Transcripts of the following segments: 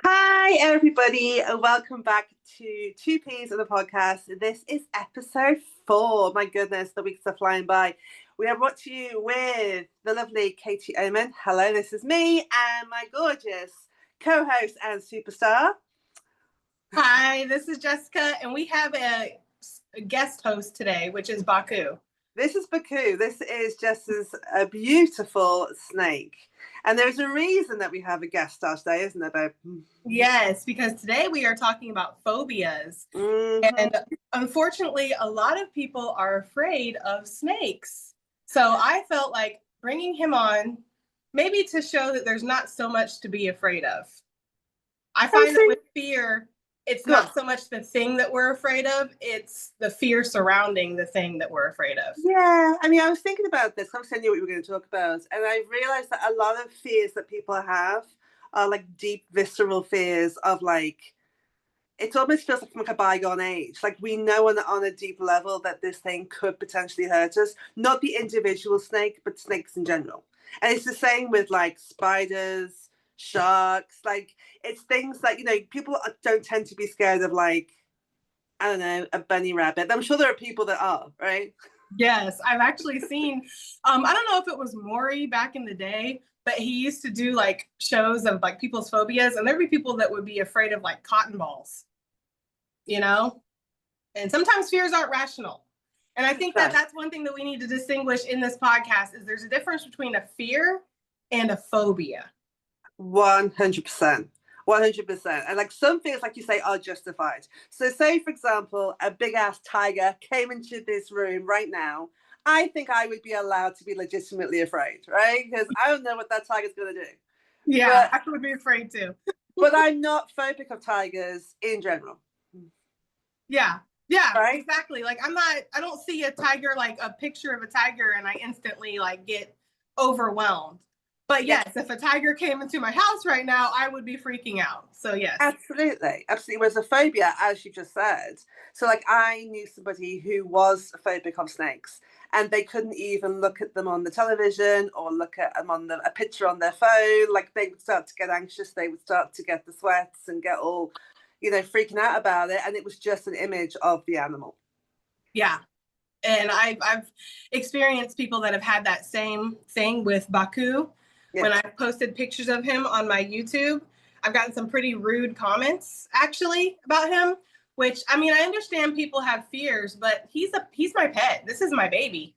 Hi, everybody, and welcome back to Two Peas of the podcast. This is episode 4. My goodness, the weeks are flying by. We have brought to you with the lovely Katie Oman. Hello, this is me, and my gorgeous co host and superstar. Hi, this is Jessica, and we have a guest host today, which is Baku. This is Baku. This is just a beautiful snake. And there's a reason that we have a guest star today, isn't there, babe? Yes, because today we are talking about phobias. Mm-hmm. And unfortunately, a lot of people are afraid of snakes. So I felt like bringing him on, maybe to show that there's not so much to be afraid of. I find that with fear, it's not so much the thing that we're afraid of, it's the fear surrounding the thing that we're afraid of. Yeah, I mean, I was thinking about this. Obviously, I knew what we were going to talk about. And I realized that a lot of fears that people have are like deep, visceral fears of like, it almost feels like from like a bygone age. Like we know on a deep level that this thing could potentially hurt us. Not the individual snake, but snakes in general. And it's the same with like spiders, sharks. Like it's things that, people don't tend to be scared of like, I don't know, a bunny rabbit. I'm sure there are people that are, right? Yes, I've actually seen, I don't know if it was Maury back in the day, but he used to do like shows of like people's phobias, and there'd be people that would be afraid of like cotton balls, and sometimes fears aren't rational. And I think that that's one thing that we need to distinguish in this podcast is there's a difference between a fear and a phobia. 100%. 100%. And like some fears, like you say, are justified. So say, for example, a big ass tiger came into this room right now. I think I would be allowed to be legitimately afraid, right? Because I don't know what that tiger's going to do. Yeah, I would be afraid too. But I'm not phobic of tigers in general. Yeah, right? Exactly. Like I don't see a tiger, like a picture of a tiger, and I instantly like get overwhelmed. But yes, if a tiger came into my house right now, I would be freaking out. So yes. Absolutely. Whereas a phobia, as you just said, so like I knew somebody who was phobic of snakes and they couldn't even look at them on the television or look at them on a picture on their phone. Like they would start to get anxious. They would start to get the sweats and get all, freaking out about it. And it was just an image of the animal. Yeah. And I've experienced people that have had that same thing with Baku. Yeah. When I posted pictures of him on my YouTube, I've gotten some pretty rude comments actually about him, which I mean, I understand people have fears, but he's my pet. This is my baby.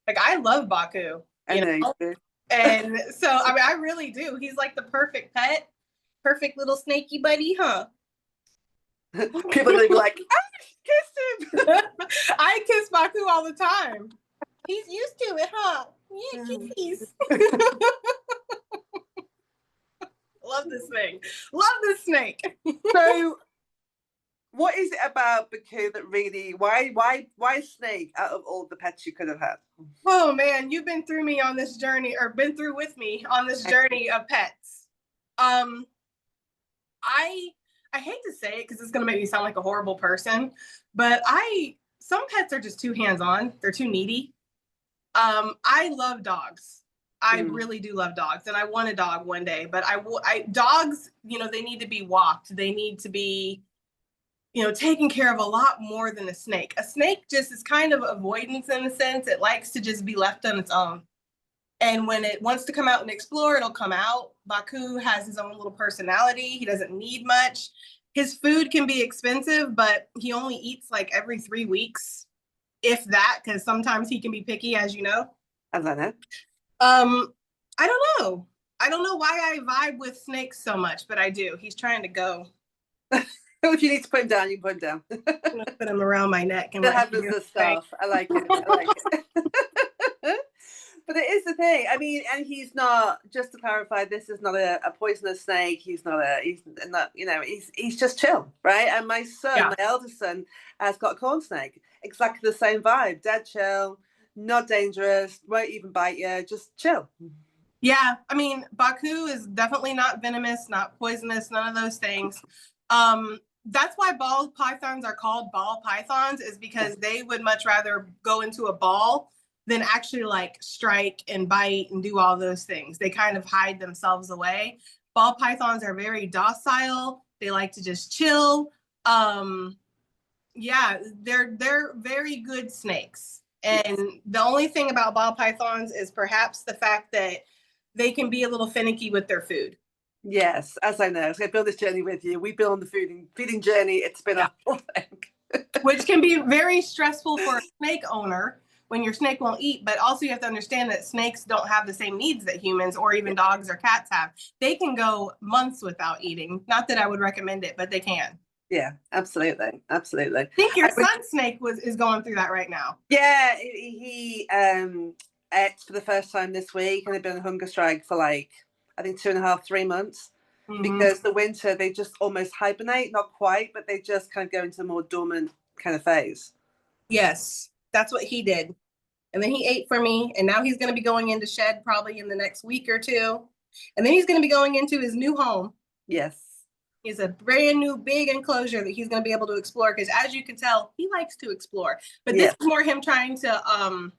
Like I love Baku. And so, I mean, I really do. He's like the perfect pet, perfect little snaky buddy, huh? People are gonna be like, kiss him. I kiss Baku all the time. He's used to it, huh? Yeah, kisses. Love this thing. Love this snake. So, what is it about Baku that really? Why snake out of all the pets you could have had? Oh man, you've been through me on this journey, or been through with me on this journey of pets. I hate to say it because it's going to make me sound like a horrible person, but some pets are just too hands-on. They're too needy. I love dogs. I really do love dogs, and I want a dog one day, but dogs, they need to be walked. They need to be, taken care of a lot more than a snake. A snake just is kind of avoidance in a sense. It likes to just be left on its own. And when it wants to come out and explore, it'll come out. Baku has his own little personality. He doesn't need much. His food can be expensive, but he only eats like every 3 weeks, if that, because sometimes he can be picky, as you know. I love it. I don't know. I don't know why I vibe with snakes so much, but I do. He's trying to go. If you need to put him down, you can put him down. I'm gonna put him around my neck. And that happens to stuff. I like it. But it is the thing. I mean, and he's not. Just to clarify, this is not a poisonous snake. He's not. He's just chill, right? And my son, my eldest son, has got a corn snake. Exactly the same vibe. Dead chill, not dangerous, won't even bite you. Just chill. Yeah, I mean, Baku is definitely not venomous, not poisonous, none of those things. That's why ball pythons are called ball pythons, is because they would much rather go into a ball than actually like strike and bite and do all those things. They kind of hide themselves away. Ball pythons are very docile. They like to just chill. Yeah, they're very good snakes. And the only thing about ball pythons is perhaps the fact that they can be a little finicky with their food. Yes, as I know. So I've been on this journey with you. We've been on the feeding journey. It's been a whole thing. Which can be very stressful for a snake owner when your snake won't eat, but also you have to understand that snakes don't have the same needs that humans or even dogs or cats have. They can go months without eating. Not that I would recommend it, but they can. Yeah, absolutely. Absolutely. I think your son's snake is going through that right now. Yeah, he ate for the first time this week and had been on hunger strike for like, I think 2.5, 3 months. Because the winter, they just almost hibernate, not quite, but they just kind of go into a more dormant kind of phase. Yes, that's what he did. And then he ate for me, and now he's going to be going into shed probably in the next week or two. And then he's going to be going into his new home. Yes. He's a brand new big enclosure that he's going to be able to explore because, as you can tell, he likes to explore. But this is more him trying to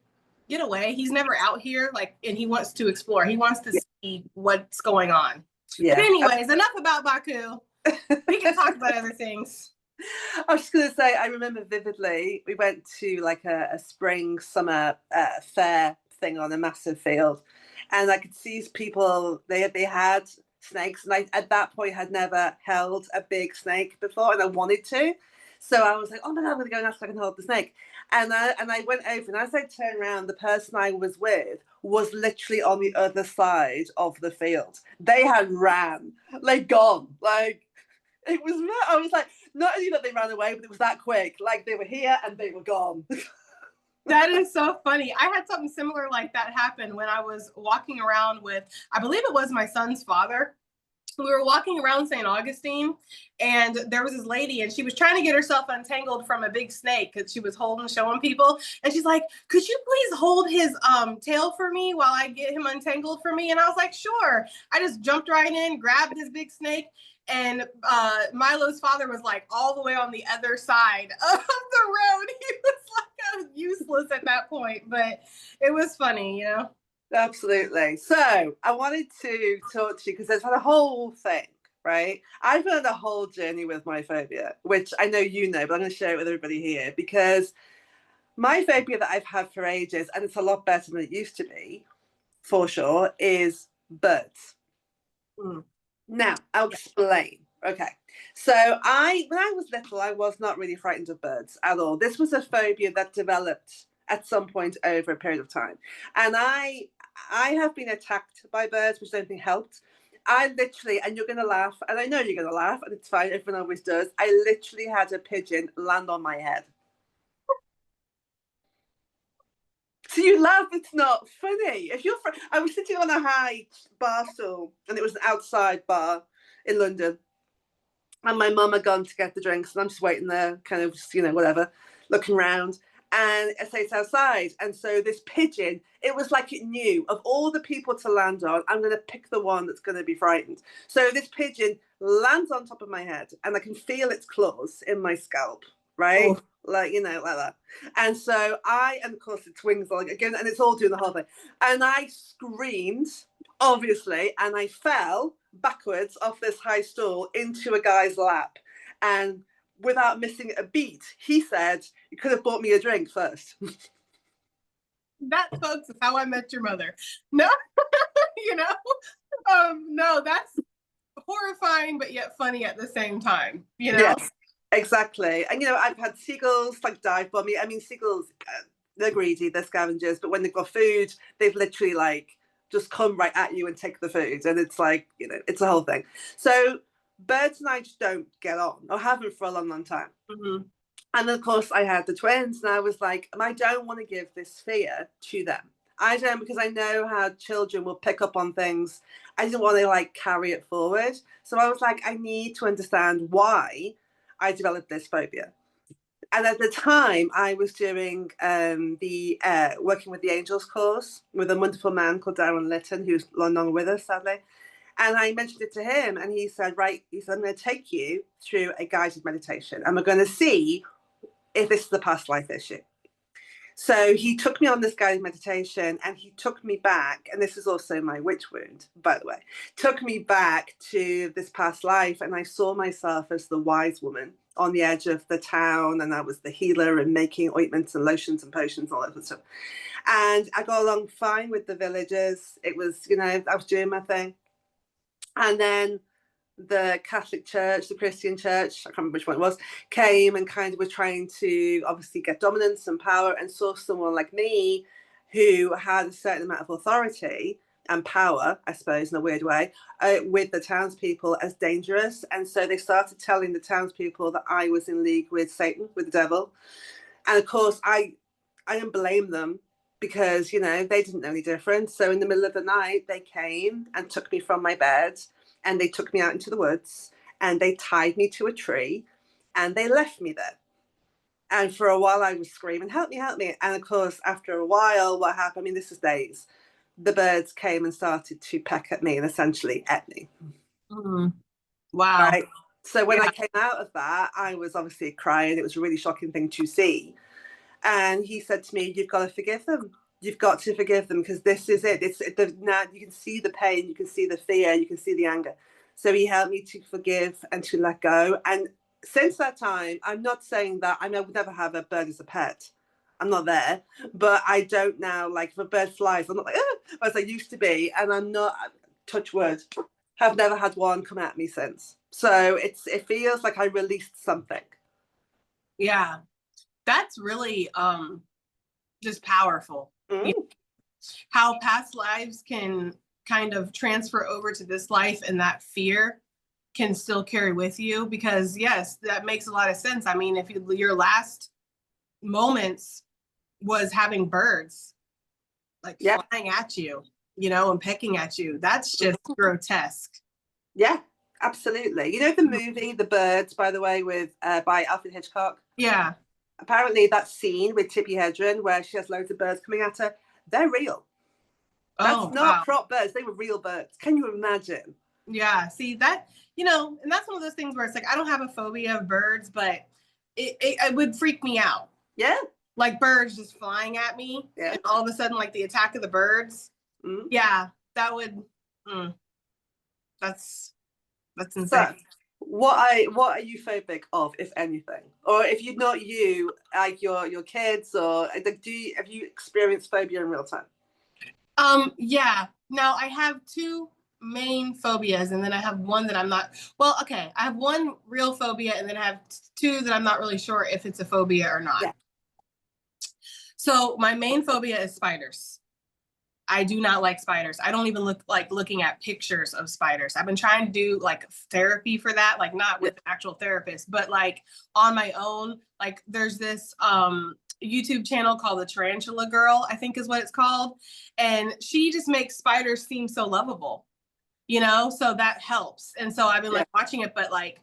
get away. He's never out here, and he wants to explore. He wants to see what's going on. Yeah. But anyways, enough about Baku. We can talk about other things. I was just going to say, I remember vividly, we went to like a spring, summer fair thing on a massive field. And I could see people, they had snakes. And I, at that point, had never held a big snake before and I wanted to. So I was like, oh my God, I'm going to go and ask if I can hold the snake. And I went over, and as I turned around, the person I was with was literally on the other side of the field. They had ran, like gone, like it was. I was like, not only that they ran away, but it was that quick. Like they were here and they were gone. That is so funny. I had something similar like that happen when I was walking around with, I believe it was my son's father. We were walking around St. Augustine, and there was this lady, and she was trying to get herself untangled from a big snake because she was showing people. And she's like, could you please hold his tail for me while I get him untangled for me? And I was like, sure. I just jumped right in, grabbed his big snake, and Milo's father was like all the way on the other side of the road. He was like useless at that point, but it was funny, you know? Absolutely. So I wanted to talk to you because there's a whole thing, right? I've been on a whole journey with my phobia, which I know you know, but I'm going to share it with everybody here because my phobia that I've had for ages, and it's a lot better than it used to be, for sure, is birds. Now, I'll explain. Okay. So when I was little, I was not really frightened of birds at all. This was a phobia that developed at some point over a period of time. And I have been attacked by birds, which I don't think helped. I literally, and you're going to laugh, and I know you're going to laugh, and it's fine, everyone always does. I literally had a pigeon land on my head. So you laugh, it's not funny. If you're, I was sitting on a high bar stool, and it was an outside bar in London. And my mum had gone to get the drinks, and I'm just waiting there, kind of, whatever, looking around. And I say it's outside. And so this pigeon, it was like it knew of all the people to land on, I'm going to pick the one that's going to be frightened. So this pigeon lands on top of my head, and I can feel its claws in my scalp, right? Oh. Like that. And so and of course its wings are again, and it's all doing the whole thing. And I screamed, obviously, and I fell backwards off this high stool into a guy's lap. And without missing a beat, he said, you could have bought me a drink first. That, folks, is how I met your mother. No, no, that's horrifying, but yet funny at the same time, Yes, exactly. And, I've had seagulls dive bomb me. I mean, seagulls, they're greedy, they're scavengers, but when they've got food, they've literally just come right at you and take the food. And it's it's a whole thing. So birds and I just don't get on, or haven't for a long, long time. Mm-hmm. And of course, I had the twins, and I was like, I don't want to give this fear to them. I don't, because I know how children will pick up on things. I didn't want to carry it forward. So I was like, I need to understand why I developed this phobia. And at the time, I was doing the Working with the Angels course with a wonderful man called Darren Litton, who's no longer with us, sadly. And I mentioned it to him, and he said, right, he said, I'm going to take you through a guided meditation, and we're going to see if this is a past life issue. So he took me on this guided meditation, and he took me back, and this is also my witch wound, by the way, took me back to this past life, and I saw myself as the wise woman on the edge of the town, and I was the healer and making ointments and lotions and potions and all that sort of stuff. And I got along fine with the villagers. It was, I was doing my thing. And then the Catholic Church, the Christian Church, I can't remember which one it was, came and kind of were trying to obviously get dominance and power, and saw someone like me who had a certain amount of authority and power, I suppose, in a weird way, with the townspeople as dangerous. And so they started telling the townspeople that I was in league with Satan, with the devil. And of course, I didn't blame them, because, they didn't know any different. So in the middle of the night, they came and took me from my bed, and they took me out into the woods, and they tied me to a tree, and they left me there. And for a while I was screaming, help me, help me. And of course, after a while, what happened, I mean, this is days, the birds came and started to peck at me and essentially ate me. Mm. Wow. Right. So when I came out of that, I was obviously crying. It was a really shocking thing to see. And he said to me, you've got to forgive them. You've got to forgive them, because this is it. Now you can see the pain, you can see the fear, you can see the anger. So he helped me to forgive and to let go. And since that time, I'm not saying that I would never have a bird as a pet. I'm not there, but I don't now, like, if a bird flies, I'm not like, as I used to be. And I'm not, touch wood, have never had one come at me since. So it feels like I released something. Yeah. That's really just powerful. Mm. How past lives can kind of transfer over to this life, and that fear can still carry with you, because yes, that makes a lot of sense. I mean, if your last moments was having birds like flying at you, and pecking at you, that's just grotesque. Yeah, absolutely. The movie The Birds, by the way, with by Alfred Hitchcock? Yeah. Apparently that scene with Tippi Hedren where she has loads of birds coming at her, they're real. That's not prop birds. They were real birds. Can you imagine? Yeah. See that, and that's one of those things where it's like, I don't have a phobia of birds, but it would freak me out. Yeah. Like birds just flying at me, and all of a sudden, like the attack of the birds. Mm. Yeah, that would. That's insane. So, what are you phobic of, if anything? Or if you're not you, like your kids, or have you experienced phobia in real time? Yeah. Now I have two main phobias, and then I have one that I'm not. Well, okay, I have one real phobia, and then I have two that I'm not really sure if it's a phobia or not. Yeah. So my main phobia is spiders. I do not like spiders. I don't even like looking at pictures of spiders. I've been trying to do like therapy for that, like not with an actual therapist, but like on my own. Like there's this YouTube channel called The Tarantula Girl, I think is what it's called. And she just makes spiders seem so lovable, so that helps. And so I've been like watching it, but like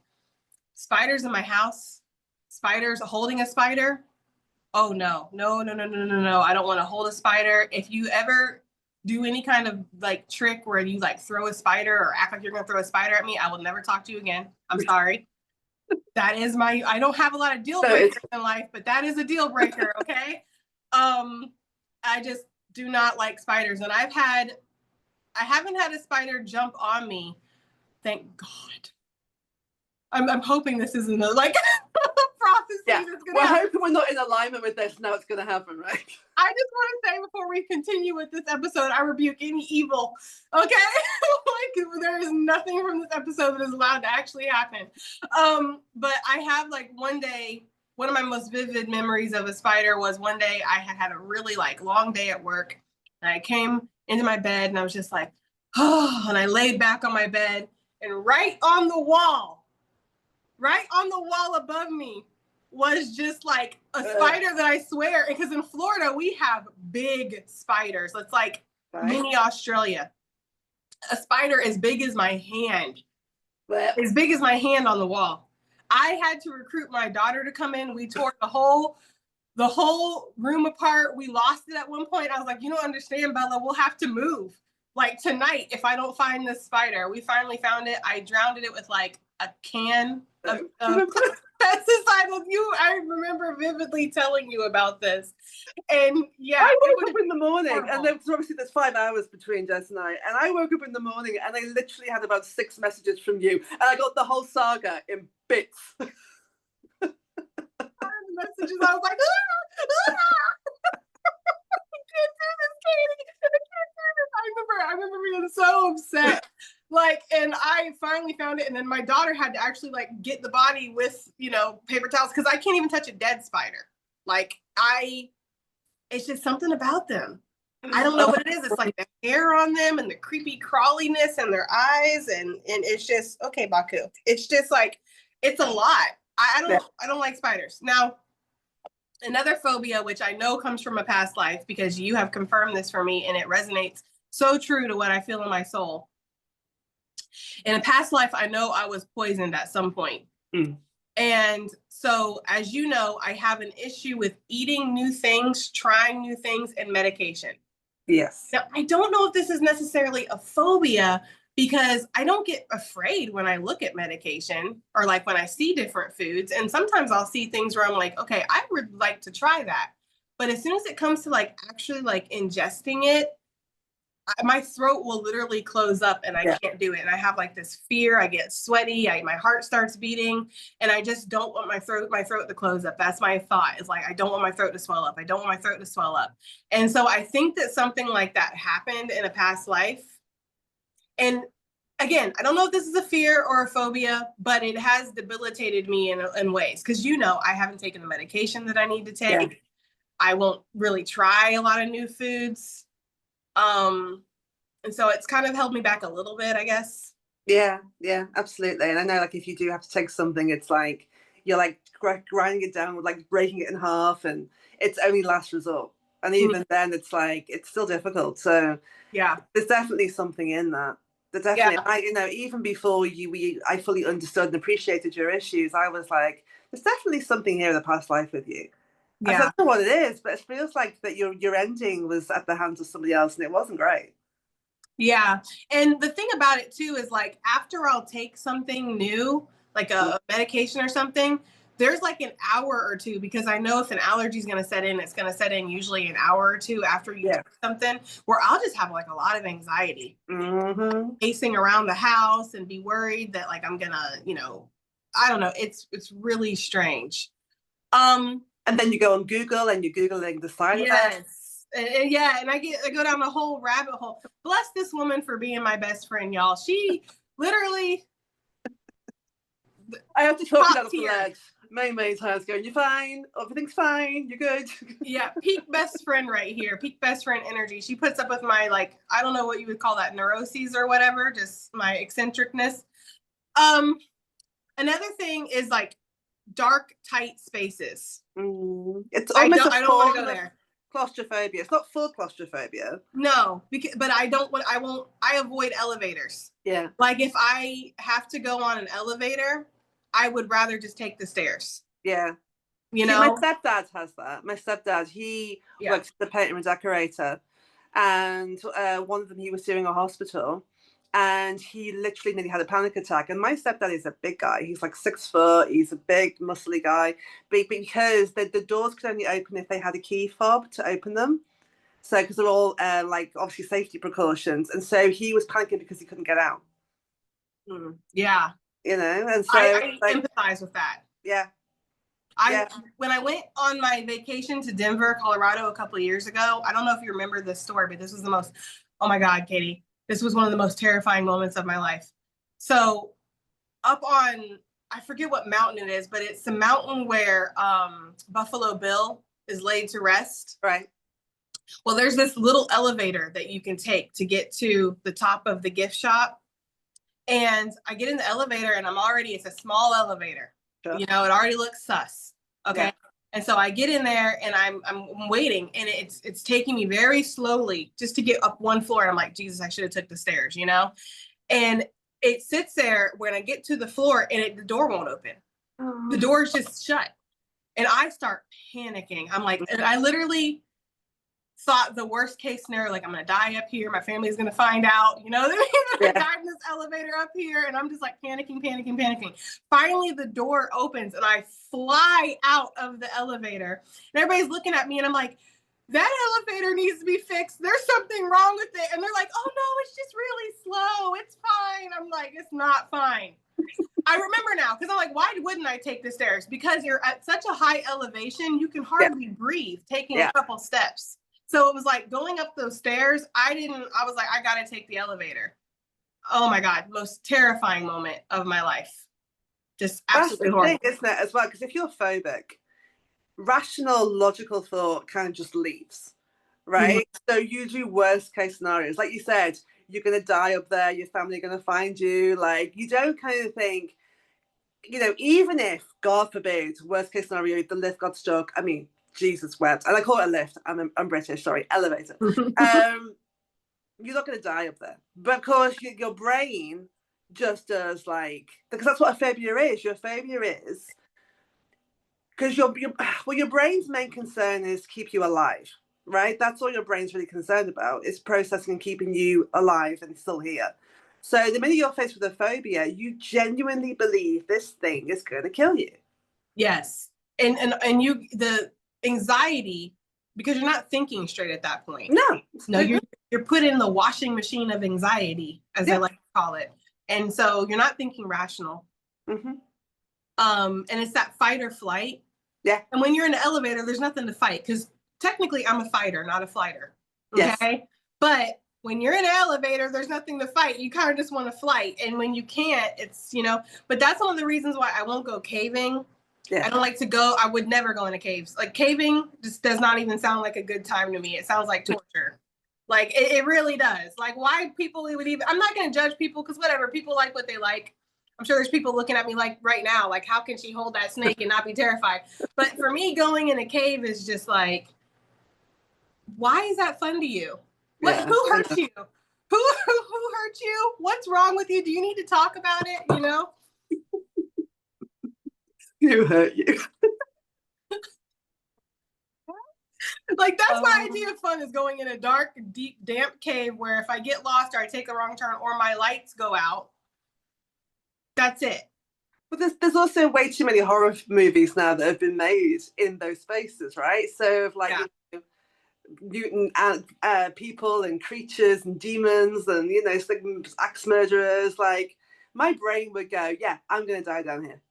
spiders in my house, spiders holding a spider. Oh no. I don't want to hold a spider. If you ever do any kind of like trick where you like throw a spider or act like you're going to throw a spider at me, I will never talk to you again. I'm sorry. That is I don't have a lot of deal breakers in life, but that is a deal breaker. Okay. I just do not like spiders. And I haven't had a spider jump on me. Thank God. I'm hoping this isn't like prophecy that's going to happen. We're hoping we're not in alignment with this. Now it's going to happen, right? I just want to say before we continue with this episode, I rebuke any evil. Okay, like there is nothing from this episode that is allowed to actually happen. But I have like one day, one of my most vivid memories of a spider was one day I had a really like long day at work, and I came into my bed and I was just like, oh, and I laid back on my bed, and right on the wall above me was just like a spider that I swear, because in Florida we have big spiders. It's like mini Australia. A spider as big as my hand, as big as my hand on the wall. I had to recruit my daughter to come in. We tore the whole room apart. We lost it at one point. I was like, you don't understand, Bella. We'll have to move like tonight if I don't find this spider. We finally found it. I drowned it with like a can of That's the side of you. I remember vividly telling you about this. And yeah, I it woke was up in the morning, and horrible. obviously there's 5 hours between Jess and I woke up in the morning and I literally had about 6 messages from you, and I got the whole saga in bits. The messages, I was like, I can't do this, Katie. I can't do this. I remember being so upset. Like, and I finally found it, and then my daughter had to actually like get the body with, you know, paper towels because I can't even touch a dead spider. Like, it's just something about them. I don't know what it is. It's like the hair on them and the creepy crawliness and their eyes, and it's just okay, Baku. It's just like it's a lot. I don't like spiders. Now, another phobia, which I know comes from a past life because you have confirmed this for me, and it resonates so true to what I feel in my soul. In a past life, I know I was poisoned at some point. Mm. And so, as you know, I have an issue with eating new things, trying new things, and medication. Yes. Now, I don't know if this is necessarily a phobia because I don't get afraid when I look at medication or like when I see different foods. And sometimes I'll see things where I'm like, okay, I would like to try that. But as soon as it comes to like actually like ingesting it, my throat will literally close up and I can't do it. And I have like this fear. I get sweaty. My heart starts beating, and I just don't want my throat to close up. That's my thought. Is like I don't want my throat to swell up. I don't want my throat to swell up. And so I think that something like that happened in a past life. And again, I don't know if this is a fear or a phobia, but it has debilitated me in ways. Because you know, I haven't taken the medication that I need to take. Yeah. I won't really try a lot of new foods. And so it's kind of held me back a little bit, I guess. Yeah, absolutely. And I know, like, if you do have to take something, it's like you're like grinding it down with like breaking it in half, and it's only last resort. And even then, it's like it's still difficult. So yeah, there's definitely something in that. There's definitely, even before I fully understood and appreciated your issues, I was like, there's definitely something here in the past life with you. I don't know what it is, but it feels like that your ending was at the hands of somebody else, and it wasn't great. Yeah. And the thing about it too is like after I'll take something new, like a medication or something, there's like an hour or two, because I know if an allergy is going to set in, it's going to set in usually an hour or two after you take something, where I'll just have like a lot of anxiety, pacing around the house and be worried that like I'm gonna, you know, I don't know. It's really strange. And then you go on Google and you're Googling the side effects. And I go down the whole rabbit hole. Bless this woman for being my best friend, y'all. She literally, I have to talk down the ledge. Many times going, you're fine, everything's fine, you're good. Yeah, peak best friend right here, peak best friend energy. She puts up with my, like, I don't know what you would call that, neuroses or whatever, just my eccentricness. Another thing is like dark, tight spaces. It's almost I don't want to go there. Claustrophobia. It's not full claustrophobia. No, but I avoid elevators. Yeah. Like if I have to go on an elevator, I would rather just take the stairs. Yeah. You know? My stepdad has that. My stepdad, he works as a painter and decorator. And one of them, he was doing a hospital. And he literally nearly had a panic attack. And my stepdad is a big guy. He's like 6 foot. He's a big, muscly guy. But because the doors could only open if they had a key fob to open them. So, because they're all like obviously safety precautions. And so he was panicking because he couldn't get out. Yeah. You know, and so I empathize with that. Yeah. When I went on my vacation to Denver, Colorado a couple of years ago, I don't know if you remember this story, but this was oh my God, Katie. This was one of the most terrifying moments of my life. So up on, I forget what mountain it is, but it's the mountain where Buffalo Bill is laid to rest. Right. Well, there's this little elevator that you can take to get to the top of the gift shop. And I get in the elevator and it's a small elevator. Sure. You know, it already looks sus. Okay. Yeah. And so I get in there and I'm waiting, and it's taking me very slowly just to get up one floor. And I'm like, Jesus, I should have took the stairs, you know? And it sits there when I get to the floor and the door won't open. The door's just shut. And I start panicking. I'm like, and I literally, thought the worst case scenario, like I'm gonna die up here, my family's gonna find out, you know what I mean? I died in this elevator up here, and I'm just like panicking. Finally, the door opens and I fly out of the elevator, and everybody's looking at me, and I'm like, that elevator needs to be fixed. There's something wrong with it. And they're like, oh no, it's just really slow. It's fine. I'm like, it's not fine. I remember now, because I'm like, why wouldn't I take the stairs? Because you're at such a high elevation, you can hardly breathe taking a couple steps. So it was like going up those stairs. I was like, I got to take the elevator. Oh my God. Most terrifying moment of my life. Just absolutely horrible. That's the thing, isn't it, as well? Because if you're phobic, rational, logical thought kind of just leaves, right? Mm-hmm. So you do worst case scenarios. Like you said, you're going to die up there. Your family are going to find you. Like, you don't kind of think, you know, even if, God forbid, worst case scenario, the lift got stuck. I mean, Jesus wept. And I call it a lift. I'm British, sorry, elevator. You're not going to die up there. But of course, your brain just does, like, because that's what a phobia is. Your phobia is, because your brain's main concern is keep you alive, right? That's all your brain's really concerned about, is processing and keeping you alive and still here. So the minute you're faced with a phobia, you genuinely believe this thing is going to kill you. Yes. And you, the anxiety, because you're not thinking straight at that point. No, you're put in the washing machine of anxiety, as I like to call it. And so you're not thinking rational. Mm-hmm. And it's that fight or flight. Yeah. And when you're in an elevator, there's nothing to fight, because technically I'm a fighter, not a flighter. Okay. Yes. But when you're in an elevator, there's nothing to fight. You kind of just want to flight. And when you can't, it's, you know, but that's one of the reasons why I won't go caving. Yeah. I don't like to go. I would never go into caves. Like, caving just does not even sound like a good time to me. It sounds like torture. Like, it really does. Like, why people would even, I'm not going to judge people, because whatever, people like what they like. I'm sure there's people looking at me like right now, like, how can she hold that snake and not be terrified? But for me, going in a cave is just like, why is that fun to you? What, who hurt you? Who hurt you? What's wrong with you? Do you need to talk about it? You know? Who hurt you? Like, that's my idea of fun, is going in a dark, deep, damp cave where if I get lost or I take a wrong turn or my lights go out, that's it. But there's also way too many horror movies now that have been made in those spaces, right? So, like, you know, mutant people and creatures and demons and, you know, axe murderers. Like, my brain would go, yeah, I'm going to die down here.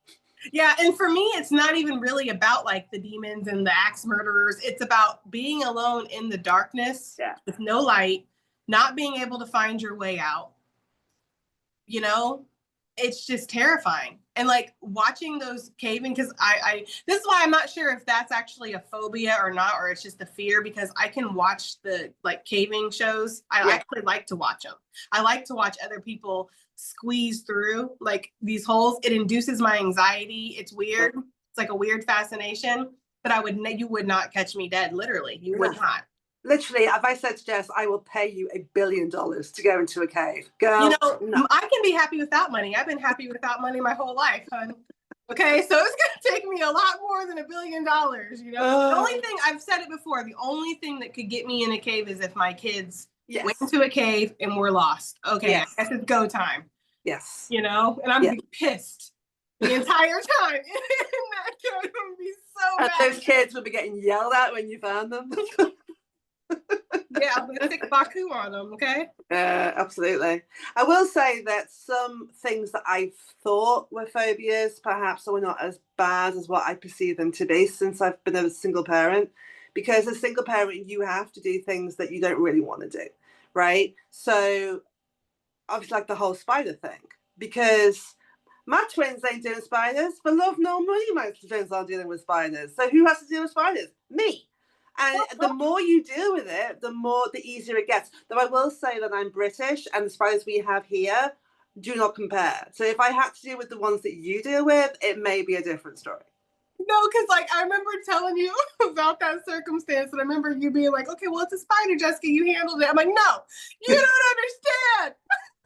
Yeah, and for me, it's not even really about, like, the demons and the axe murderers. It's about being alone in the darkness with no light, not being able to find your way out. You know, it's just terrifying. And, like, watching those caving, because this is why I'm not sure if that's actually a phobia or not, or it's just a fear, because I can watch the, like, caving shows. I actually like to watch them. I like to watch other people squeeze through, like, these holes. It induces my anxiety. It's weird. It's like a weird fascination, but you would not catch me dead. Literally, you would not. Literally, if I said to Jess, I will pay you $1 billion to go into a cave, girl. You know, no. I can be happy without money. I've been happy without money my whole life, hun. Okay, so it's gonna take me a lot more than $1 billion. You know, the only thing, I've said it before, the only thing that could get me in a cave is if my kids went into a cave and were lost. Okay, I guess it's go time. Yes. You know, and I'm gonna be pissed the entire time in that cave. I'm gonna be so mad. Those kids would be getting yelled at when you found them. Yeah, I'm gonna take a Baku on them, okay? Absolutely. I will say that some things that I thought were phobias perhaps are not as bad as what I perceive them to be, since I've been a single parent. Because as a single parent, you have to do things that you don't really want to do, right? So obviously, like the whole spider thing, because my twins ain't doing spiders, for love nor money, my twins aren't dealing with spiders. So who has to deal with spiders? Me. And the more you deal with it, the easier it gets. Though I will say that I'm British, and the spiders we have here do not compare. So if I had to deal with the ones that you deal with, it may be a different story. No, because, like, I remember telling you about that circumstance, and I remember you being like, okay, well, it's a spider, Jessica, you handled it. I'm like, no, you don't understand.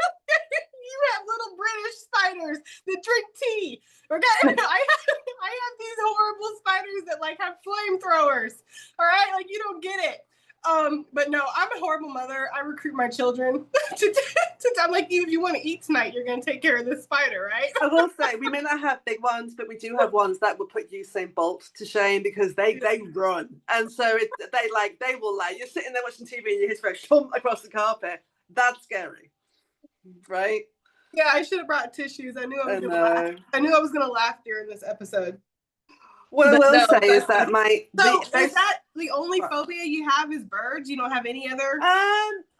You have little British spiders that drink tea. Okay, I have these horrible spiders that, like, have flamethrowers. All right, like, you don't get it. But no, I'm a horrible mother. I recruit my children I'm like, if you want to eat tonight, you're going to take care of this spider, right? I will say, we may not have big ones, but we do have ones that will put Usain Bolt to shame because they run. And so they will you're sitting there watching TV and you hear thump across the carpet. That's scary. Right? Yeah, I should have brought tissues. I knew I was going to laugh. I knew I was going to laugh during this episode. What I will say is that is that the only phobia you have is birds? You don't have any other?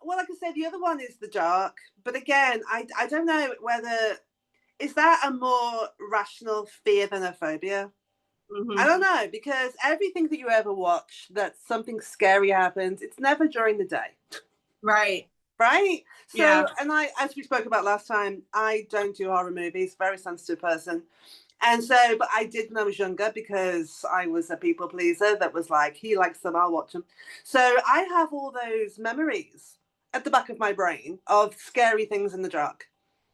Well, like I said, the other one is the dark. But again, I don't know whether is that a more rational fear than a phobia? Mm-hmm. I don't know, because everything that you ever watch that something scary happens, it's never during the day. Right. Right? So, yeah. And as we spoke about last time, I don't do horror movies, very sensitive person. And so, but I did when I was younger because I was a people pleaser that was like, he likes them, I'll watch them. So I have all those memories at the back of my brain of scary things in the dark.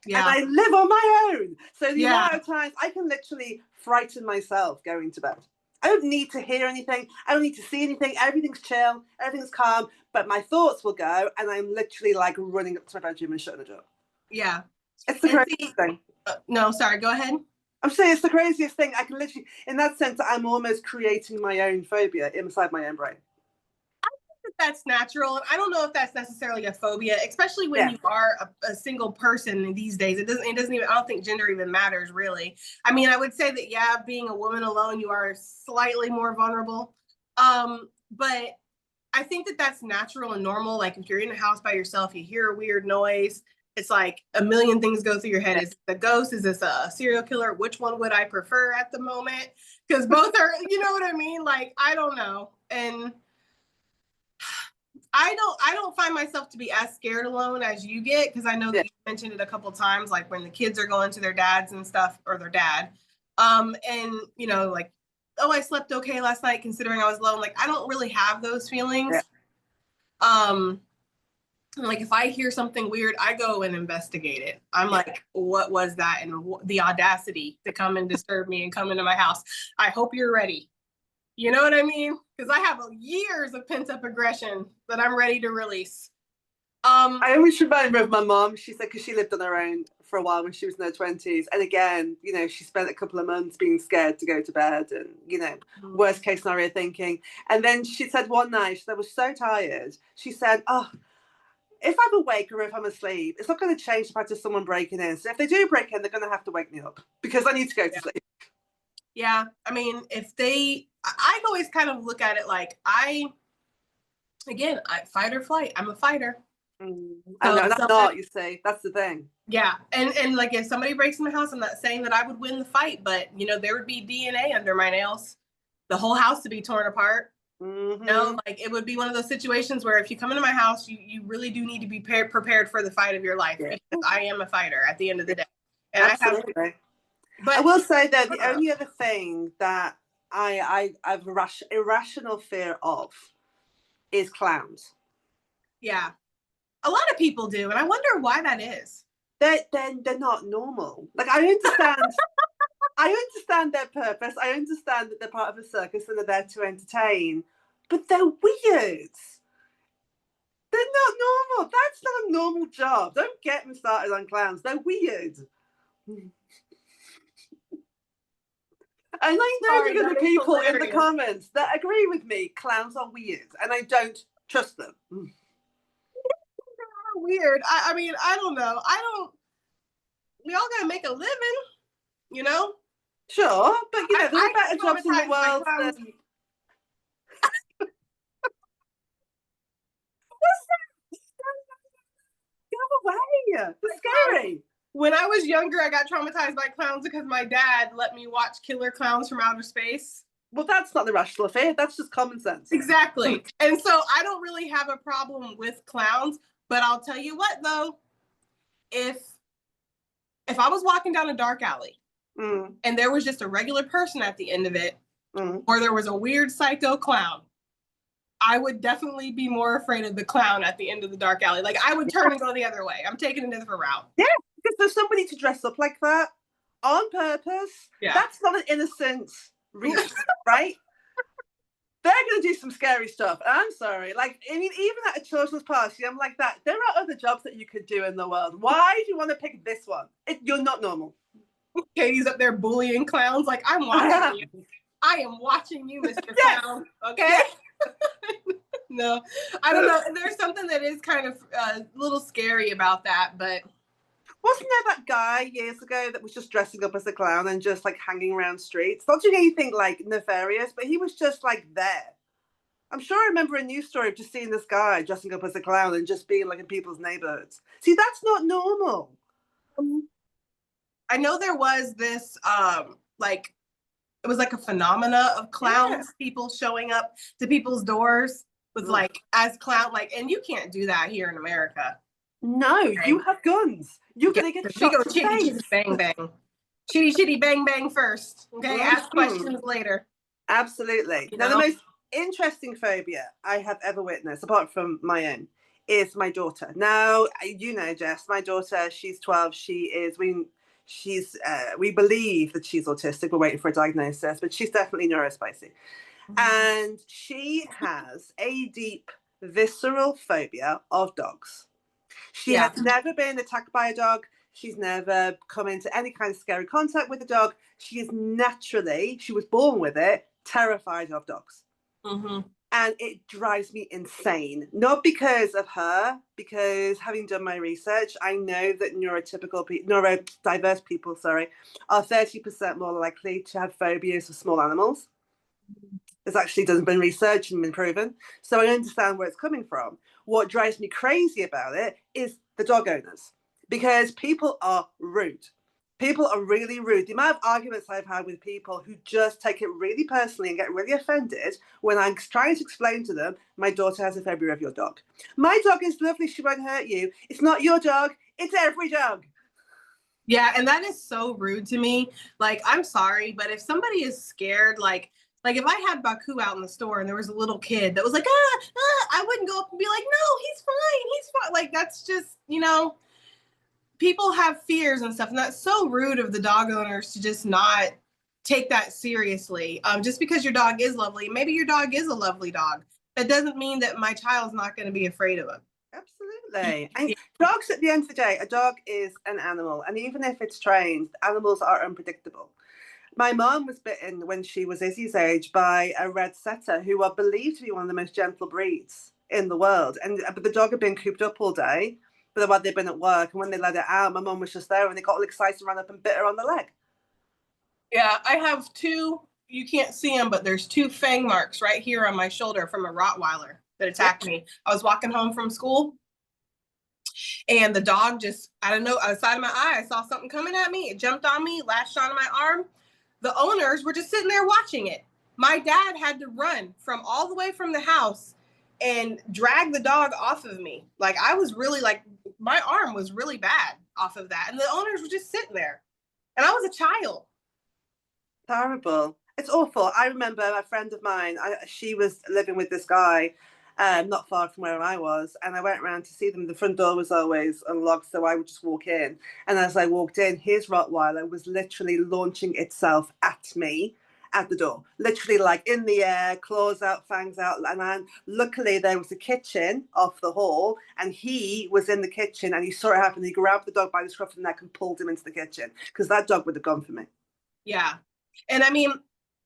Yeah. And I live on my own. So the amount of times I can literally frighten myself going to bed. I don't need to hear anything. I don't need to see anything. Everything's chill. Everything's calm. But my thoughts will go and I'm literally like running up to my bedroom and shutting the door. Yeah. It's the craziest thing. No, sorry. Go ahead. I'm saying it's the craziest thing. I can literally, in that sense, I'm almost creating my own phobia inside my own brain. I think that's natural. And I don't know if that's necessarily a phobia, especially when you are a single person these days. It doesn't even, I don't think gender even matters really. I mean, I would say that, being a woman alone, you are slightly more vulnerable. But I think that that's natural and normal. Like if you're in a house by yourself, you hear a weird noise. It's like a million things go through your head. Is it a ghost? Is this a serial killer? Which one would I prefer at the moment? Because both are, you know what I mean? Like, I don't know. And I don't find myself to be as scared alone as you get, because I know that you mentioned it a couple of times, like when the kids are going to their dads and stuff, or their dad. And, like, oh, I slept okay last night considering I was alone. Like, I don't really have those feelings. Yeah. Like if I hear something weird, I go and investigate it. I'm like, what was that? And the audacity to come and disturb me and come into my house. I hope you're ready. You know what I mean? Because I have years of pent up aggression that I'm ready to release. I always remind her of my mom. She said, because she lived on her own for a while when she was in her 20s. And again, she spent a couple of months being scared to go to bed and, worst case scenario thinking. And then she said one night, she was so tired. She said, oh, if I'm awake or if I'm asleep, it's not going to change the fact of someone breaking in. So if they do break in, they're going to have to wake me up because I need to go to sleep. Yeah. I mean, I always kind of look at it like I fight or flight. I'm a fighter. I know, that's not, you say, that's the thing. Yeah. And like if somebody breaks in my house, I'm not saying that I would win the fight, but there would be DNA under my nails. The whole house to be torn apart. Mm-hmm. Like it would be one of those situations where if you come into my house, you really do need to be prepared for the fight of your life. Yeah. Because I am a fighter at the end of the day. And absolutely. But I will say that the only other thing that I have irrational fear of is clowns. Yeah. A lot of people do, and I wonder why that is. They're not normal. Like I understand I understand their purpose. I understand that they're part of a circus and they're there to entertain, but they're weird. They're not normal. That's not a normal job. Don't get me started on clowns. They're weird. And I know there are going to be people in the comments that agree with me. Clowns are weird, and I don't trust them. They're weird. I mean, I don't know. We all got to make a living, Sure, but there's better jobs in the world than... What's that? Go away. It's scary. When I was younger, I got traumatized by clowns because my dad let me watch killer clowns from outer space. Well, that's not the rational fear. That's just common sense. Exactly. And so I don't really have a problem with clowns, but I'll tell you what, though, if I was walking down a dark alley and there was just a regular person at the end of it, or there was a weird psycho clown, I would definitely be more afraid of the clown at the end of the dark alley. Like I would turn and go the other way. I'm taking a different route. Yeah, because there's somebody to dress up like that on purpose. Yeah. That's not an innocent reason, right? They're going to do some scary stuff. I'm sorry. Like, I mean, even at a children's party, I'm like that. There are other jobs that you could do in the world. Why do you want to pick this one? You're not normal. Katie's up there bullying clowns. Like, I'm watching you. I am watching you, Mr. Yes. Clown. Okay. Yes. No, I don't know. There's something that is kind of a little scary about that, but wasn't there that guy years ago that was just dressing up as a clown and just like hanging around streets, not doing anything like nefarious, but he was just like there. I'm sure I remember a news story of just seeing this guy dressing up as a clown and just being like in people's neighborhoods. See, that's not normal. I know there was this like it was like a phenomena of clowns, people showing up to people's doors with like as clown, like, and you can't do that here in America. No, okay. You have guns. You're gonna get shot. We go chitty chitty bang bang, chitty chitty bang bang first. Okay, ask questions later. Absolutely. Now, the most interesting phobia I have ever witnessed, apart from my own, is my daughter. Now, you know, Jess, my daughter, she's 12. We believe that she's autistic. We're waiting for a diagnosis, but she's definitely neurospicy. And she has a deep visceral phobia of dogs. She has never been attacked by a dog. She's never come into any kind of scary contact with a dog. She was born with it, terrified of dogs. And it drives me insane. Not because of her, because having done my research, I know that neurodiverse people, are 30% more likely to have phobias of small animals. It's actually been researched and been proven. So I understand where it's coming from. What drives me crazy about it is the dog owners, because people are rude. People are really rude. The amount of arguments I've had with people who just take it really personally and get really offended when I'm trying to explain to them, my daughter has a phobia of your dog. My dog is lovely. She won't hurt you. It's not your dog. It's every dog. Yeah, and that is so rude to me. Like, I'm sorry, but if somebody is scared, like if I had Baku out in the store and there was a little kid that was like, I wouldn't go up and be like, no, he's fine. Like, that's just, people have fears and stuff. And that's so rude of the dog owners to just not take that seriously. Just because your dog is lovely, maybe your dog is a lovely dog. That doesn't mean that my child's not going to be afraid of him. Absolutely. And dogs, at the end of the day, a dog is an animal. And even if it's trained, animals are unpredictable. My mom was bitten when she was Izzy's age by a red setter, who are believed to be one of the most gentle breeds in the world. But the dog had been cooped up all day, but they'd been at work. And when they let it out, my mom was just there and they got all excited and ran up and bit her on the leg. Yeah, I have two, you can't see them, but there's 2 fang marks right here on my shoulder from a Rottweiler that attacked me. I was walking home from school and the dog just, I don't know, outside of my eye, I saw something coming at me. It jumped on me, lashed onto my arm. The owners were just sitting there watching it. My dad had to run from all the way from the house and drag the dog off of me. Like, I was really my arm was really bad off of that. And the owners were just sitting there. And I was a child. Terrible. It's awful. I remember a friend of mine, she was living with this guy not far from where I was, and I went around to see them. The front door was always unlocked, so I would just walk in. And as I walked in, his Rottweiler was literally launching itself at me at the door, literally like in the air, claws out, fangs out. And luckily there was a kitchen off the hall, and he was in the kitchen, and he saw it happen. He grabbed the dog by the scruff of the neck and pulled him into the kitchen, because that dog would have gone for me. Yeah. And I mean,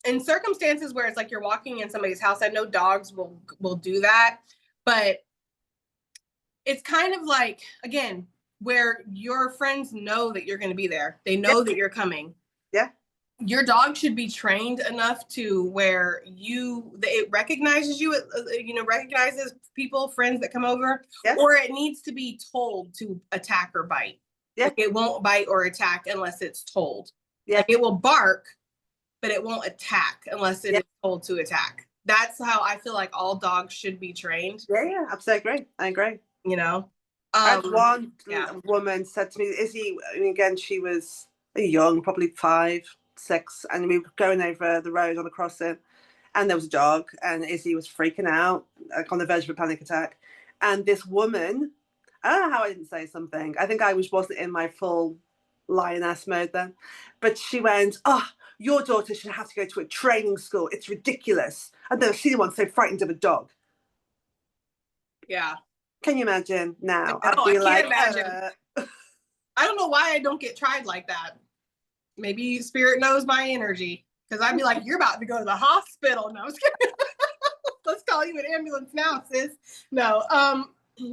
in circumstances where it's like you're walking in somebody's house, I know dogs will do that, but it's kind of like, again, where your friends know that you're going to be there. They know that you're coming. Yeah. Your dog should be trained enough to where it recognizes you, recognizes people, friends that come over, or it needs to be told to attack or bite. Yeah. Like, it won't bite or attack unless it's told. Yeah. Like, it will bark, but it won't attack unless it is told to attack. That's how I feel like all dogs should be trained. Yeah, absolutely. I agree. One woman said to me, Izzy, again, she was young, probably 5, 6, and we were going over the road on a crossing, and there was a dog, and Izzy was freaking out, like on the verge of a panic attack. And this woman, I don't know how I didn't say something. I think I wasn't in my full lioness mode then, but she went, "Oh, your daughter should have to go to a training school. It's ridiculous. I've never seen anyone so frightened of a dog. Yeah. Can you imagine now? No, I'd be I can't imagine. uh... I don't know why I don't get tried like that. Maybe spirit knows my energy. Because I'd be like, you're about to go to the hospital. No, I was kidding. Let's call you an ambulance now, sis. No,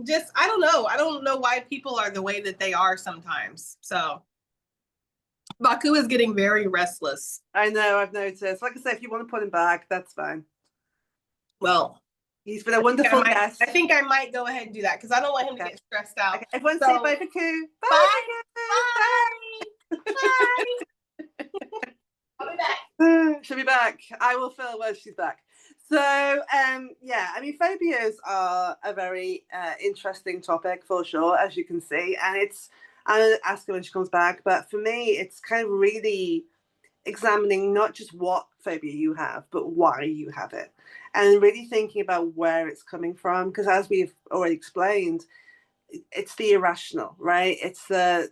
just, I don't know. I don't know why people are the way that they are sometimes. So Baku is getting very restless. I know, I've noticed. Like I said, if you want to put him back, that's fine. Well, he's been a wonderful guest. I think I might go ahead and do that because I don't want him to get stressed out. Okay. Everyone say bye, Baku. Bye. Bye. Bye. Bye. I'll be back. She'll be back. I will film when she's back. So, yeah, I mean, phobias are a very interesting topic for sure, as you can see. And I'll ask her when she comes back. But for me, it's kind of really examining not just what phobia you have, but why you have it. And really thinking about where it's coming from. Because as we've already explained, it's the irrational, right? It's the...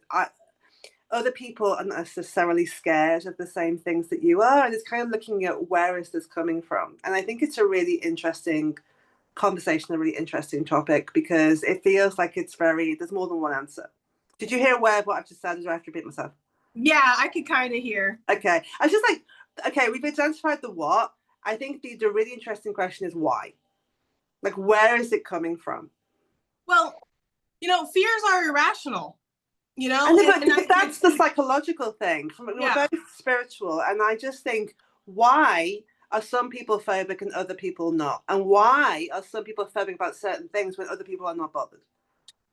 other people are not necessarily scared of the same things that you are, and it's kind of looking at where is this coming from. And I think it's a really interesting conversation, a really interesting topic, because it feels like there's more than one answer. Did you hear a word of what I've just said, or do I have to repeat myself? Yeah, I could kind of hear. Okay. I was just like, okay, we've identified the what. I think the really interesting question is why. Like, where is it coming from? Well, fears are irrational. And that's the psychological thing. We're both spiritual, and I just think, why are some people phobic and other people not? And why are some people phobic about certain things when other people are not bothered?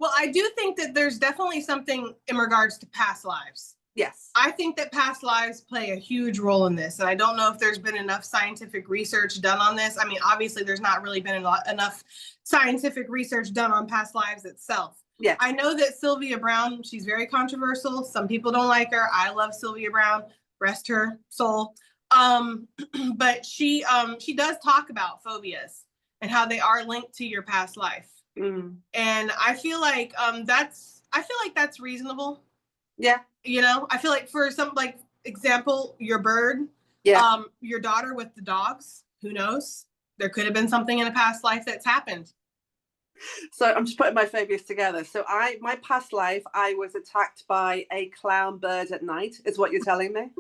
Well, I do think that there's definitely something in regards to past lives. Yes. I think that past lives play a huge role in this. And I don't know if there's been enough scientific research done on this. I mean, obviously, there's not really been enough scientific research done on past lives itself. Yeah. I know that Sylvia Browne, she's very controversial. Some people don't like her. I love Sylvia Browne, rest her soul. But she does talk about phobias and how they are linked to your past life. Mm. And I feel like that's reasonable. Yeah. I feel like for some, like, example, your bird, your daughter with the dogs, who knows? There could have been something in a past life that's happened. So I'm just putting my phobias together. So my past life, I was attacked by a clown bird at night, is what you're telling me?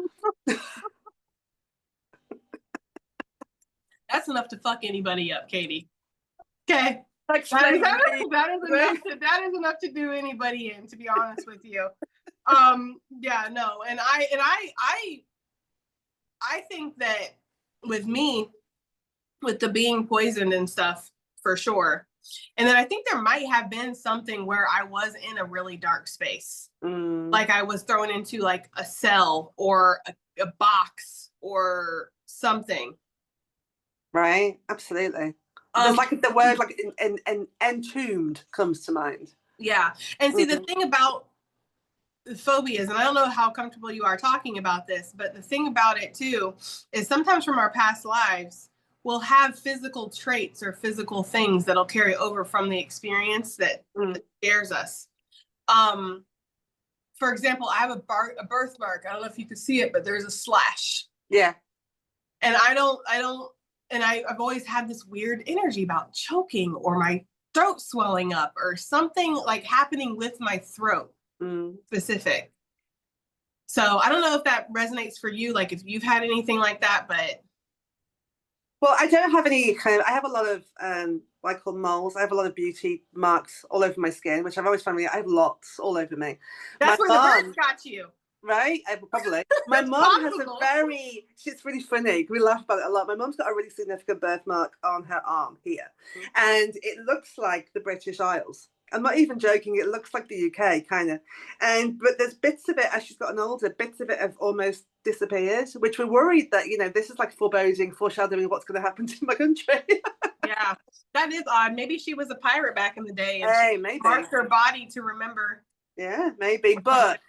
That's enough to fuck anybody up, Katie. Okay. That is enough to do anybody in, to be honest with you. Yeah, no. And I think that with me, with the being poisoned and stuff, for sure. And then I think there might have been something where I was in a really dark space. Like I was thrown into like a cell or a box or something. Right, absolutely. There's like the word like entombed comes to mind. Yeah. And see, the thing about the phobias, and I don't know how comfortable you are talking about this, but the thing about it too is sometimes from our past lives, we'll have physical traits or physical things that'll carry over from the experience that scares us. For example, I have a birthmark. I don't know if you can see it, but there's a slash. Yeah. And I've always had this weird energy about choking or my throat swelling up or something like happening with my throat specific. So I don't know if that resonates for you, like if you've had anything like that, but. Well, I don't have any I have a lot of what I call moles. I have a lot of beauty marks all over my skin, which I've always found I have lots all over me. That's where the birds got you. Right? Probably. My mom has she's really funny. We laugh about it a lot. My mom's got a really significant birthmark on her arm here. And it looks like the British Isles. I'm not even joking. It looks like the UK, kind of. But there's bits of it, as she's gotten older, bits of it have almost disappeared, which we're worried that, this is like foreboding, foreshadowing what's going to happen to my country. Yeah, that is odd. Maybe she was a pirate back in the day and she maybe marked her body to remember. Yeah, maybe. But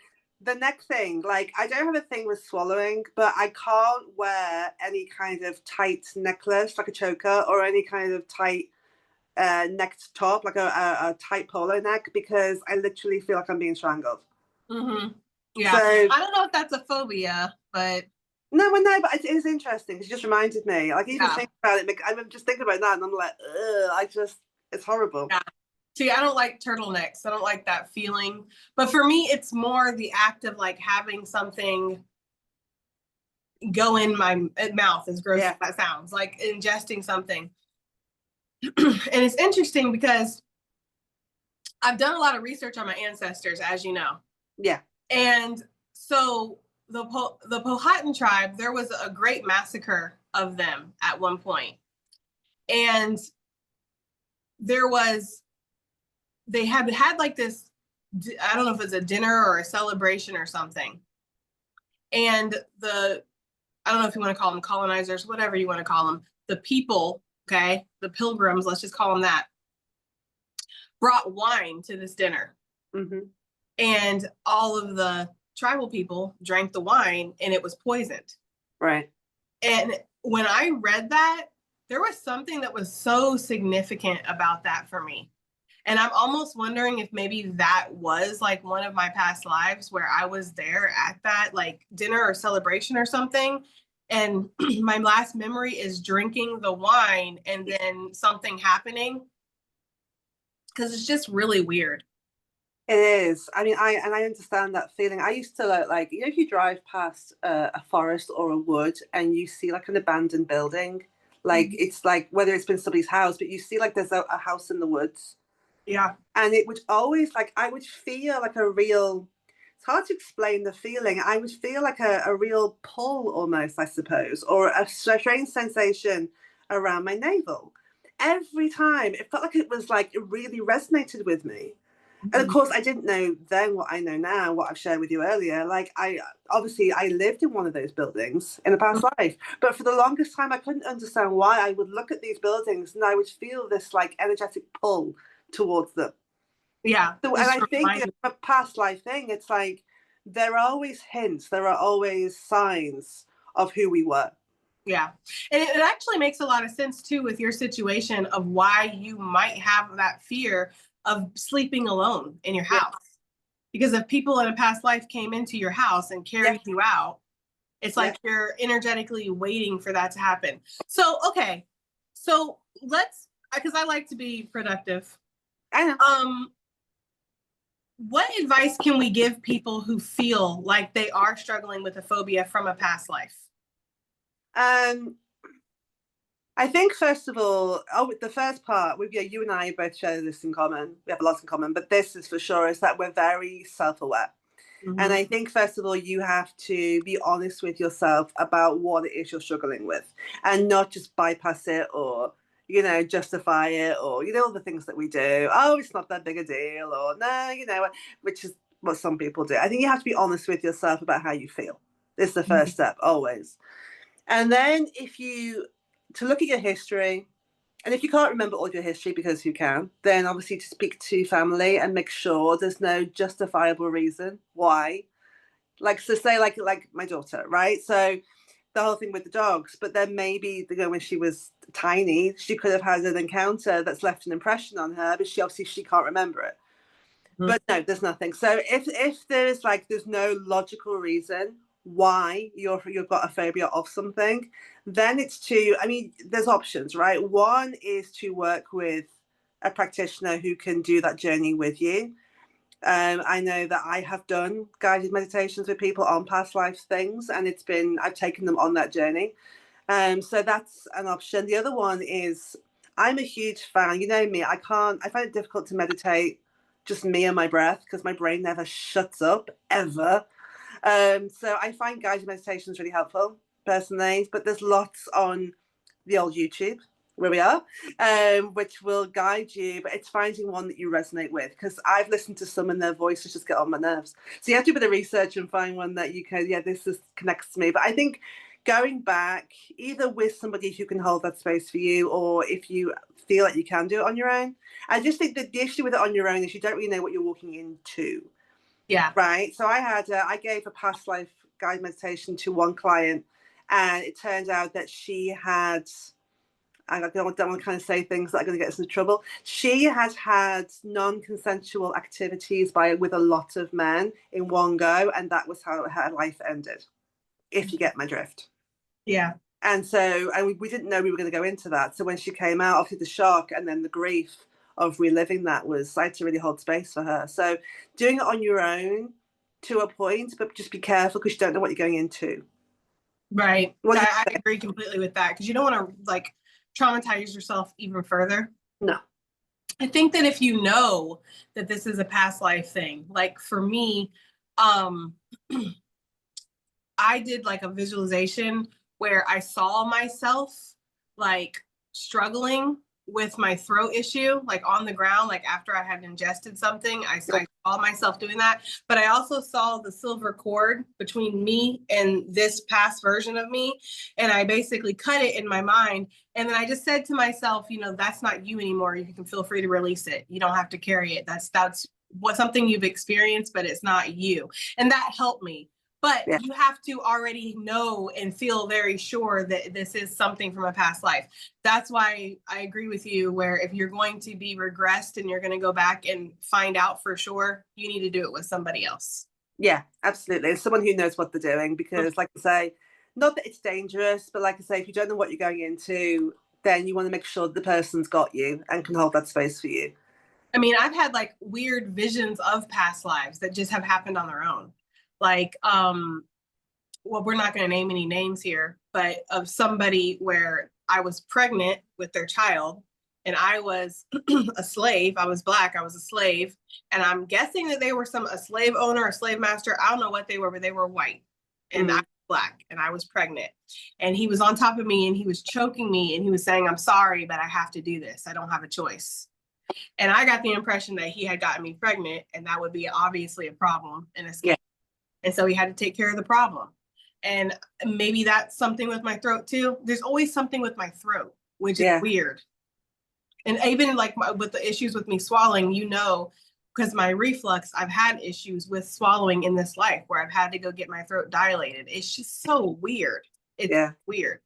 the next thing, like, I don't have a thing with swallowing, but I can't wear any kind of tight necklace, like a choker, or any kind of tight necked top, like a tight polo neck, because I literally feel like I'm being strangled. Yeah. So, I don't know if that's a phobia, but No, well, no, but it is interesting. It just reminded me. Like even Yeah. thinking about it, I'm just thinking about that, and I'm like, ugh, it's horrible. Yeah. See, I don't like turtlenecks. I don't like that feeling. But for me, it's more the act of like having something go in my mouth, as gross as Yeah, that sounds, like ingesting something. And it's interesting because I've done a lot of research on my ancestors, as you know. yeah. And so the Powhatan tribe, there was a great massacre of them at one point. And there was, they had like this, I don't know if it's a dinner or a celebration or something. And I don't know if you want to call them colonizers, whatever you want to call them, the people, okay, the pilgrims, let's just call them that, brought wine to this dinner. Mm-hmm. And all of the tribal people drank the wine and it was poisoned. Right. And when I read that, there was something that was so significant about that for me. And I'm almost wondering if maybe that was like one of my past lives where I was there at that like dinner or celebration or something. And my last memory is drinking the wine and then something happening, because it's just really weird. It is. I mean, I understand that feeling. I used to like if you drive past a forest or a wood and you see like an abandoned building, like Mhm. it's like whether it's been somebody's house, but you see like there's a house in the woods, Yeah. and it would always like I would feel like a real. It's hard to explain the feeling. I would feel like a real pull almost, I suppose, or a strange sensation around my navel. Every time it felt like it was like it really resonated with me. And of Mhm. course, I didn't know then what I know now, what I've shared with you earlier. Like, I lived in one of those buildings in a past life, but for the longest time, I couldn't understand why I would look at these buildings and I would feel this like energetic pull towards them. Yeah. So, and Just I to think remind you. a past life thing, it's like there are always hints, there are always signs of who we were. Yeah. And it actually makes a lot of sense too with your situation of why you might have that fear of sleeping alone in your Yeah, house. Because if people in a past life came into your house and yeah, carried you out, it's yeah. like you're energetically waiting for that to happen. So, okay. So let's, because I like to be productive. I know. Um, what advice can we give people who feel like they are struggling with a phobia from a past life? Um, I think first of all, the first part, yeah, you and I both share this in common. We have a lot in common, but this is for sure is that we're very self-aware. And Mm-hmm. I think first of all, you have to be honest with yourself about what it is you're struggling with, and not just bypass it or justify it or all the things that we do. Oh, it's not that big a deal, or no, which is what some people do. I think you have to be honest with yourself about how you feel. This is the first step always. And then if you to look at your history, and if you can't remember all of your history because you can, then obviously to speak to family and make sure there's no justifiable reason why. Like so say like my daughter, right? So the whole thing with the dogs, but then maybe when she was tiny, she could have had an encounter that's left an impression on her, but she can't remember it. Mm-hmm. But no, there's nothing. So if there's no logical reason why you've got a phobia of something, then it's I mean, there's options, right? One is to work with a practitioner who can do that journey with you. I know that I have done guided meditations with people on past life things, and I've taken them on that journey. So that's an option. The other one is I'm a huge fan. You know me, I find it difficult to meditate just me and my breath because my brain never shuts up ever. So I find guided meditations really helpful personally, but there's lots on the old YouTube where we are, which will guide you, but it's finding one that you resonate with because I've listened to some and their voices just get on my nerves. So you have to do a bit of research and find one that you can, yeah, connects to me. But I think going back either with somebody who can hold that space for you or if you feel like you can do it on your own. I just think that the issue with it on your own is you don't really know what you're walking into. Yeah. Right. So I gave a past life guide meditation to one client, and it turned out that she had, I don't want to kind of say things that are going to get us into trouble. She had non-consensual activities with a lot of men in one go, and that was how her life ended. if you get my drift. Yeah. And so, and we didn't know we were going to go into that. So when she came out, obviously the shock and then the grief of reliving that was, I had to really hold space for her. So doing it on your own to a point, but just be careful because you don't know what you're going into. Right. What you I agree completely with that because you don't want to like traumatize yourself even further. No. I think that if you know that this is a past life thing, like for me, um, I did like a visualization where I saw myself like struggling with my throat issue, like on the ground, like after I had ingested something, I saw myself doing that. But I also saw the silver cord between me and this past version of me. And I basically cut it in my mind. And then I just said to myself, you know, that's not you anymore. You can feel free to release it. You don't have to carry it. That's what something you've experienced, but it's not you. And that helped me. But yeah. you have to already know and feel very sure that this is something from a past life. That's why I agree with you, where if you're going to be regressed and you're going to go back and find out for sure, you need to do it with somebody else. Yeah, absolutely. Someone who knows what they're doing, because like I say, not that it's dangerous, but like I say, if you don't know what you're going into, then you want to make sure the person's got you and can hold that space for you. I mean, I've had like weird visions of past lives that just have happened on their own. Like, well, we're not going to name any names here, but of somebody where I was pregnant with their child and I was a slave. I was Black. I was a slave. And I'm guessing that they were a slave owner, a slave master. I don't know what they were, but they were white. And I was Black and I was pregnant. And he was on top of me and he was choking me and he was saying, I'm sorry, but I have to do this. I don't have a choice. And I got the impression that he had gotten me pregnant and that would be obviously a problem and a scam. Yeah. And so he had to take care of the problem. And maybe that's something with my throat too. There's always something with my throat, which is weird. And even like with the issues with me swallowing, you know, because my reflux, I've had issues with swallowing in this life where I've had to go get my throat dilated. It's just so weird. It's weird.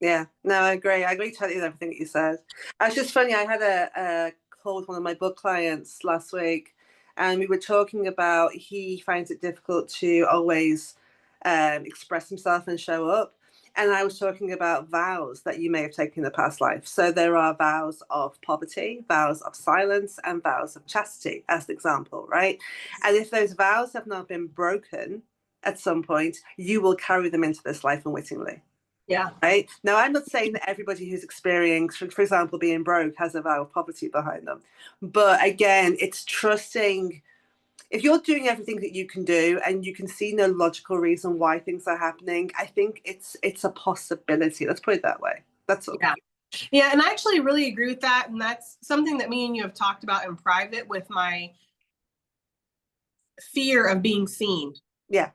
Yeah, no, I agree. I agree totally with everything that you said. It's just funny. I had a call with one of my book clients last week, and we were talking about he finds it difficult to always express himself and show up. And I was talking about vows that you may have taken in the past life. So there are vows of poverty, vows of silence, and vows of chastity, as an example, right? And if those vows have not been broken at some point, you will carry them into this life unwittingly. Yeah. Right. Now, I'm not saying that everybody who's experienced, for example, being broke has a vow of poverty behind them. But again, it's trusting. If you're doing everything that you can do and you can see no logical reason why things are happening, I think it's a possibility. Let's put it that way. That's all. Yeah. Yeah, and I actually really agree with that. And that's something that me and you have talked about in private with my fear of being seen. Yeah.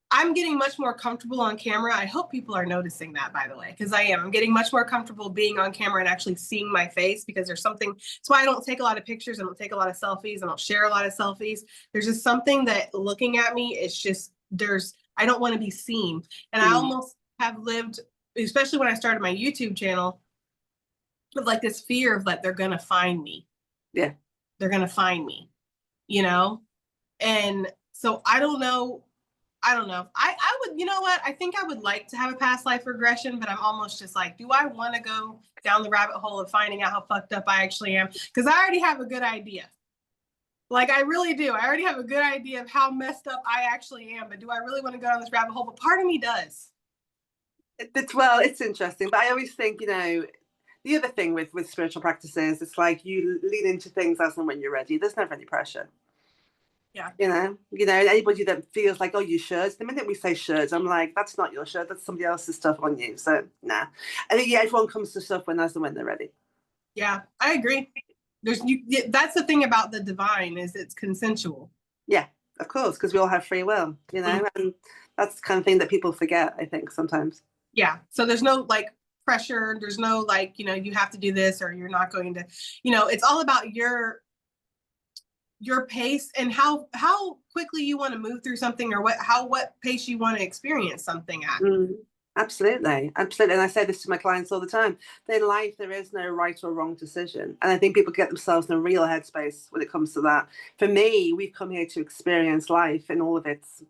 I'm getting much more comfortable on camera. I hope people are noticing that, by the way, because I am. I'm getting much more comfortable being on camera and actually seeing my face because there's something. That's why I don't take a lot of pictures. I don't take a lot of selfies. I don't share a lot of selfies. There's just something that looking at me, it's just, I don't want to be seen. And I almost have lived, especially when I started my YouTube channel, with like this fear of like, they're going to find me. Yeah. They're going to find me, you know? And so I don't know. I would, you know what? I think I would like to have a past life regression, but I'm almost just like, do I want to go down the rabbit hole of finding out how fucked up I actually am? Because I already have a good idea. Like, I really do. I already have a good idea of how messed up I actually am, but do I really want to go down this rabbit hole? But part of me does. It's interesting, but I always think, you know, the other thing with spiritual practices, it's like you lean into things as and when you're ready. There's never any pressure. Yeah. You know, anybody that feels like, oh, you should. The minute we say should, I'm like, that's not your should. That's somebody else's stuff on you. So, nah. I think, everyone comes to stuff as and when they're ready. Yeah, I agree. That's the thing about the divine is it's consensual. Yeah, of course, because we all have free will, you know, and that's the kind of thing that people forget, I think, sometimes. Yeah. So there's no like pressure. There's no like, you know, you have to do this or you're not going to, you know, it's all about your pace and how quickly you want to move through something or what pace you want to experience something at. Absolutely. And I say this to my clients all the time. In life, there is no right or wrong decision. And I think people get themselves in a real headspace when it comes to that. For me, we've come here to experience life in all of its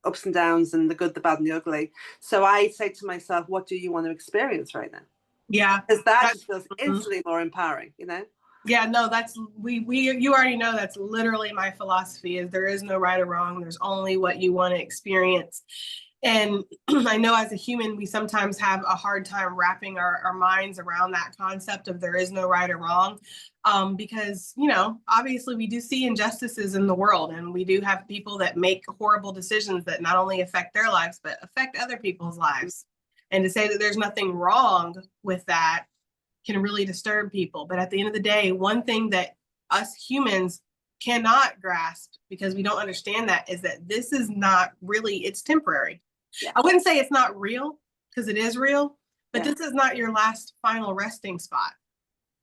ups and downs and the good, the bad, and the ugly. So I say to myself, what do you want to experience right now? Yeah. Because that just feels instantly more empowering, you know? Yeah, no, that's you already know that's literally my philosophy is there is no right or wrong. There's only what you want to experience. And I know as a human, we sometimes have a hard time wrapping our minds around that concept of there is no right or wrong. Because, you know, obviously we do see injustices in the world and we do have people that make horrible decisions that not only affect their lives, but affect other people's lives. And to say that there's nothing wrong with that can really disturb people. But at the end of the day, one thing that us humans cannot grasp because we don't understand that is that this is not really, it's temporary. Yeah. I wouldn't say it's not real because it is real, but this is not your last final resting spot.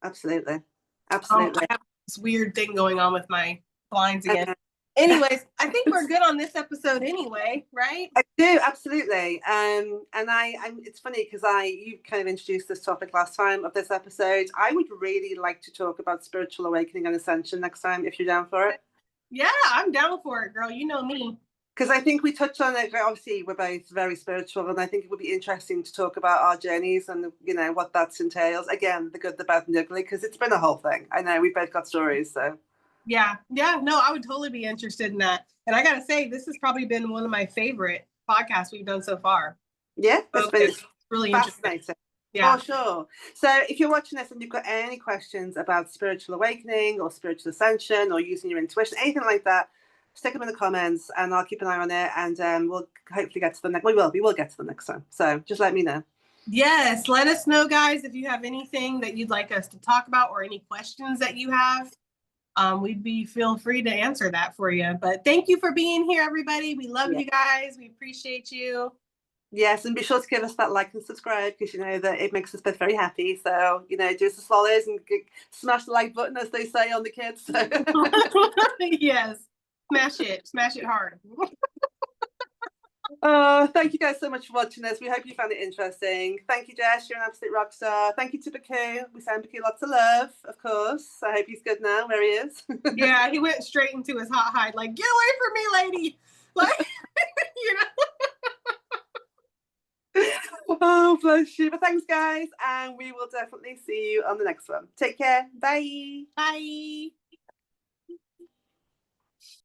Absolutely. Absolutely. I have this weird thing going on with my blinds again. Anyways, I think we're good on this episode anyway, right? I do, absolutely. And it's funny because you kind of introduced this topic last time of this episode. I would really like to talk about spiritual awakening and ascension next time, if you're down for it. Yeah, I'm down for it, girl. You know me. Because I think we touched on it. Obviously, we're both very spiritual, and I think it would be interesting to talk about our journeys and, you know, what that entails. Again, the good, the bad, and the ugly, because it's been a whole thing. I know we've both got stories, so. Yeah, no, I would totally be interested in that. And I gotta say, this has probably been one of my favorite podcasts we've done so far. Yeah, it's really fascinating. Interesting. Yeah, for sure. So if you're watching this and you've got any questions about spiritual awakening or spiritual ascension or using your intuition, anything like that, stick them in the comments and I'll keep an eye on it, and we'll hopefully get to the next. We will get to the next time. So just let me know. Yes, let us know, guys, if you have anything that you'd like us to talk about or any questions that you have. We'd feel free to answer that for you. But thank you for being here, everybody. We love you guys. We appreciate you. Yes, and be sure to give us that like and subscribe because you know that it makes us both very happy. So, you know, do us the swallows and smash the like button, as they say on the kids. So. Yes, smash it hard. Thank you guys so much for watching this. We hope you found it interesting. Thank you, Jess. You're an absolute rock star. Thank you to Baku. We send Baku lots of love, of course. I hope he's good now, where he is. Yeah, he went straight into his hot hide, like, get away from me, lady. Like, you know. Oh, bless you. But thanks, guys. And we will definitely see you on the next one. Take care. Bye. Bye.